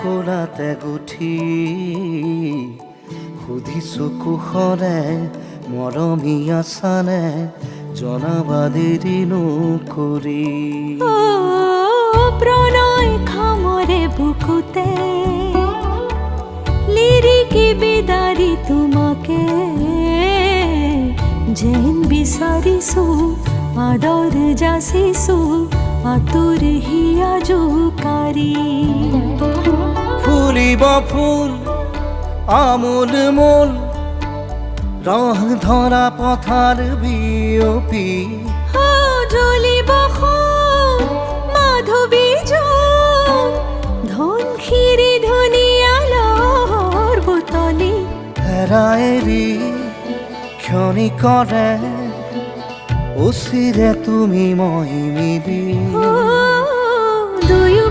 কোলাতে গুঠি সুধিছো কুশলে মৰমী আছানে জনাবা দেৰি নকৰি প্ৰণয় খামৰে বুকুতে লিৰিকি বিদাৰি তোমাকে যেন বিচাৰিছো আদৰ যাচিছো আতুৰ হিয়া জোকাৰি ফুলিব ফুল আমোল মোল ৰহ ধৰা পথাৰ বিয়পি জ্বলিব মাধৱী ধন খিৰি ধুনীয়ালৰ বুটলি হেৰাইৰি ক্ষণিকৰে উচিৰে তুমি মই মিলি দুয়ো